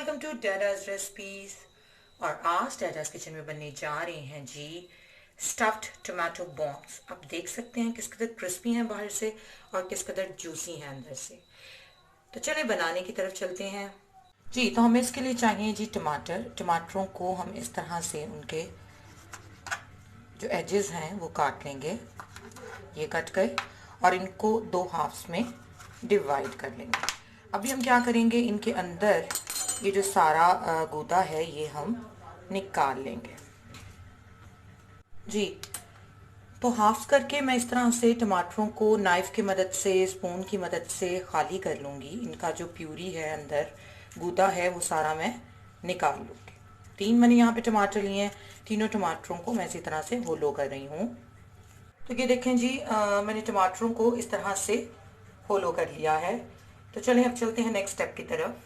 Welcome to डैडाज recipes. और आज डैडाज kitchen में बनने जा रहे हैं जी स्टफ्ड टोमेटो बॉम्ब्स। आप देख सकते हैं किस कदर क्रिस्पी हैं बाहर से और किस कदर जूसी हैं अंदर से। तो चलिए बनाने की तरफ चलते हैं जी। तो हमें इसके लिए चाहिए जी टमाटरों को हम इस तरह से उनके जो एजेस हैं वो काट लेंगे। ये कट गए और इनको दो हाफ्स में डिवाइड कर लेंगे। अभी हम क्या करेंगे, इनके अंदर ये जो सारा गूदा है ये हम निकाल लेंगे जी। तो हाफ करके मैं इस तरह से टमाटरों को नाइफ की मदद से, स्पून की मदद से खाली कर लूँगी। इनका जो प्यूरी है अंदर गूदा है वो सारा मैं निकाल लूँगी। 3 मैंने यहाँ पे टमाटर लिए हैं, तीनों टमाटरों को मैं इसी तरह से होलो कर रही हूँ। तो ये देखें जी, मैंने टमाटरों को इस तरह से होलो कर लिया है। तो चलें अब चलते हैं नेक्स्ट स्टेप की तरफ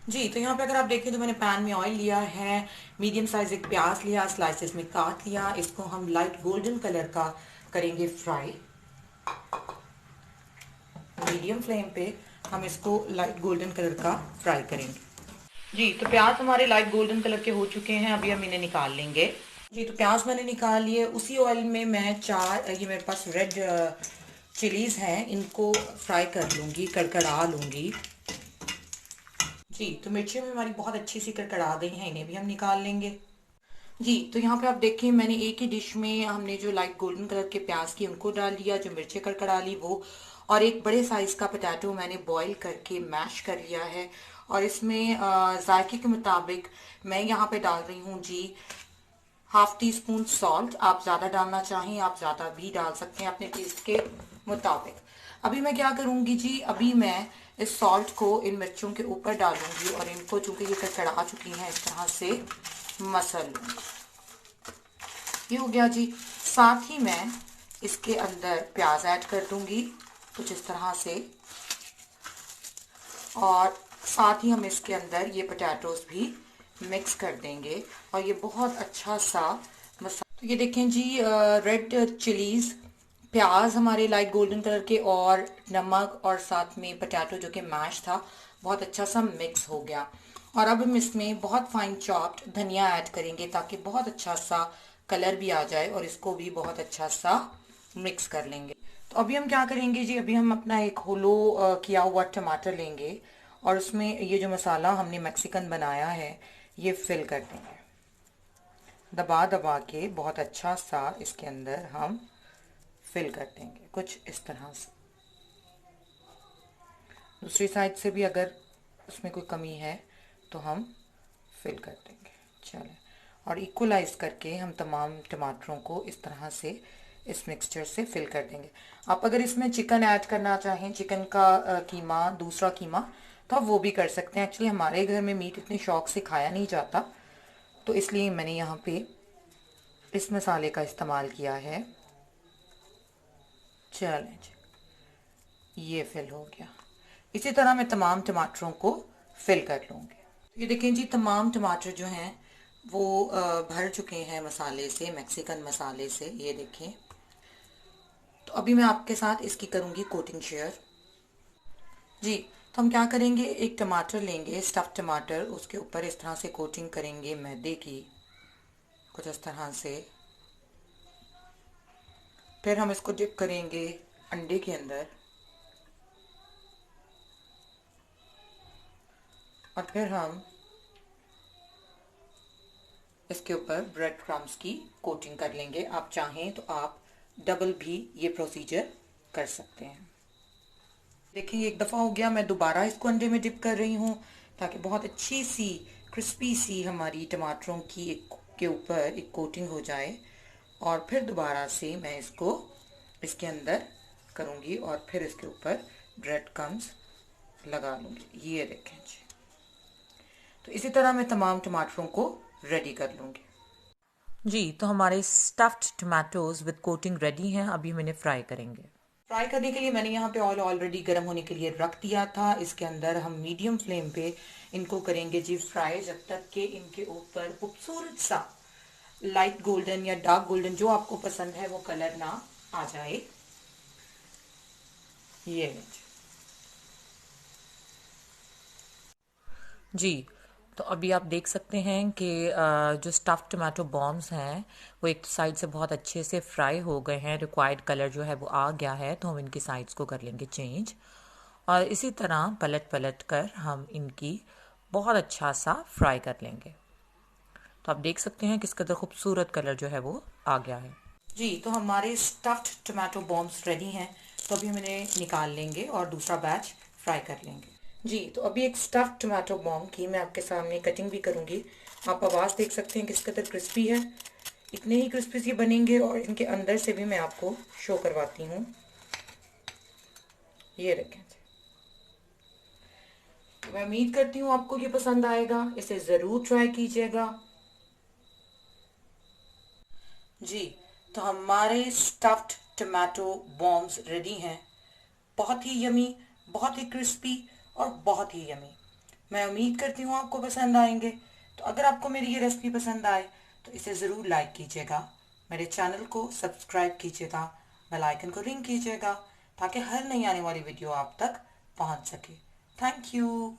जी। तो यहाँ पे अगर आप देखें तो मैंने पैन में ऑयल लिया है, मीडियम साइज एक प्याज लिया, स्लाइसेस में काट लिया। इसको हम लाइट गोल्डन कलर का करेंगे फ्राई। मीडियम फ्लेम पे हम इसको लाइट गोल्डन कलर का फ्राई करेंगे जी। तो प्याज हमारे लाइट गोल्डन कलर के हो चुके हैं, अभी हम इन्हें निकाल लेंगे जी। तो प्याज मैंने निकाल लिए। उसी ऑयल में मैं ये मेरे पास रेड चिलीज हैं, इनको फ्राई कर लूँगी, कड़कड़ा लूँगी जी। तो मिर्चें भी हमारी बहुत अच्छी सी कड़कड़ा गई हैं, इन्हें भी हम निकाल लेंगे जी। तो यहाँ पे आप देखें मैंने एक ही डिश में हमने जो लाइट गोल्डन कलर के प्याज की उनको डाल दिया, जो मिर्चें कड़कड़ा ली वो, और एक बड़े साइज का पोटैटो मैंने बॉईल करके मैश कर लिया है। और इसमें जायके के मुताबिक मैं यहाँ पे डाल रही हूँ जी हाफ टी स्पून सॉल्ट। आप ज़्यादा डालना चाहें आप ज़्यादा भी डाल सकते हैं अपने टेस्ट के मुताबिक। अभी मैं क्या करूँगी जी, अभी मैं इस सॉल्ट को इन मिर्चों के ऊपर डालूंगी और इनको चूंकि ये कड़कड़ा चुकी हैं इस तरह से मसल लूँगी। ये हो गया जी। साथ ही मैं इसके अंदर प्याज ऐड कर दूंगी कुछ इस तरह से, और साथ ही हम इसके अंदर ये पोटैटोज भी मिक्स कर देंगे और ये बहुत अच्छा सा मसाला। तो ये देखें जी, रेड चिलीज, प्याज हमारे लाइट गोल्डन कलर के, और नमक, और साथ में पोटैटो जो कि मैश था, बहुत अच्छा सा मिक्स हो गया। और अब हम इसमें बहुत फाइन चॉप्ड धनिया ऐड करेंगे ताकि बहुत अच्छा सा कलर भी आ जाए, और इसको भी बहुत अच्छा सा मिक्स कर लेंगे। तो अभी हम क्या करेंगे जी, अभी हम अपना एक होलो किया हुआ टमाटर लेंगे और उसमें ये जो मसाला हमने मैक्सिकन बनाया है ये फिल कर देंगे, दबा दबा के बहुत अच्छा सा इसके अंदर हम फिल कर देंगे कुछ इस तरह से। दूसरी साइड से भी अगर उसमें कोई कमी है तो हम फिल कर देंगे। चलें, और इक्वलाइज करके हम तमाम टमाटरों को इस तरह से इस मिक्सचर से फिल कर देंगे। आप अगर इसमें चिकन ऐड करना चाहें, चिकन का कीमा, दूसरा कीमा, तो आप वो भी कर सकते हैं। एक्चुअली हमारे घर में मीट इतने शौक से खाया नहीं जाता, तो इसलिए मैंने यहाँ पे इस मसाले का इस्तेमाल किया है। चलें जी, ये फिल हो गया। इसी तरह मैं तमाम टमाटरों को फिल कर लूँगी। ये देखें जी, तमाम टमाटर जो हैं वो भर चुके हैं मसाले से, मैक्सिकन मसाले से, ये देखें। तो अभी मैं आपके साथ इसकी करूँगी कोटिंग शेयर जी। तो हम क्या करेंगे, एक टमाटर लेंगे, स्टफ टमाटर, उसके ऊपर इस तरह से कोटिंग करेंगे मैदे की कुछ इस तरह से। फिर हम इसको डिप करेंगे अंडे के अंदर, और फिर हम इसके ऊपर ब्रेड क्रम्स की कोटिंग कर लेंगे। आप चाहें तो आप डबल भी ये प्रोसीजर कर सकते हैं। देखिए एक दफ़ा हो गया, मैं दोबारा इसको अंडे में डिप कर रही हूँ ताकि बहुत अच्छी सी क्रिस्पी सी हमारी टमाटरों की के ऊपर एक कोटिंग हो जाए। और फिर दोबारा से मैं इसको इसके अंदर करूँगी और फिर इसके ऊपर ब्रेड क्रम्स लगा लूँगी। ये देखें जी। तो इसी तरह मैं तमाम टमाटरों को रेडी कर लूँगी जी। तो हमारे stuffed tomatoes with coating ready हैं, अभी हम इन्हें फ्राई करेंगे। फ्राई करने के लिए मैंने यहाँ पे ऑयल ऑलरेडी गर्म होने के लिए रख दिया था। इसके अंदर हम मीडियम फ्लेम पे इनको करेंगे जी फ्राई, जब तक कि इनके ऊपर खूबसूरत सा लाइट गोल्डन या डार्क गोल्डन, जो आपको पसंद है वो कलर ना आ जाए। ये जी, तो अभी आप देख सकते हैं कि जो स्टफ़्ड टमाटो बॉम्ब्स हैं वो एक साइड से बहुत अच्छे से फ्राई हो गए हैं, रिक्वायर्ड कलर जो है वो आ गया है, तो हम इनकी साइड्स को कर लेंगे चेंज। और इसी तरह पलट पलट कर हम इनकी बहुत अच्छा सा फ्राई कर लेंगे। तो आप देख सकते हैं किस कदर खूबसूरत कलर जो है वो आ गया है। जी, तो हमारे स्टफ्ड टमाटो बॉम्ब्स रेडी हैं। तो अभी हम इन्हें निकाल लेंगे और दूसरा बैच फ्राई कर लेंगे। जी, तो अभी एक स्टफ्ड टमाटो बॉम्ब की मैं आपके सामने कटिंग भी करूंगी। आप आवाज़ देख सकते हैं किस कदर क्रिस्पी है। इतने ही क्रिस्पी ये बनेंगे और इनके अंदर से भी मैं आपको शो करवाती हूँ। ये देखें। तो मैं उम्मीद करती हूँ आपको ये पसंद आएगा, इसे ज़रूर ट्राई कीजिएगा। जी, तो हमारे स्टफ्ड टमाटो बॉम्ब्स रेडी हैं। बहुत ही यमी, बहुत ही क्रिस्पी और बहुत ही यमी। मैं उम्मीद करती हूँ आपको पसंद आएंगे। तो अगर आपको मेरी ये रेसिपी पसंद आए तो इसे ज़रूर लाइक कीजिएगा, मेरे चैनल को सब्सक्राइब कीजिएगा, बेल आइकन को रिंग कीजिएगा ताकि हर नई आने वाली वीडियो आप तक पहुँच सके। Thank you.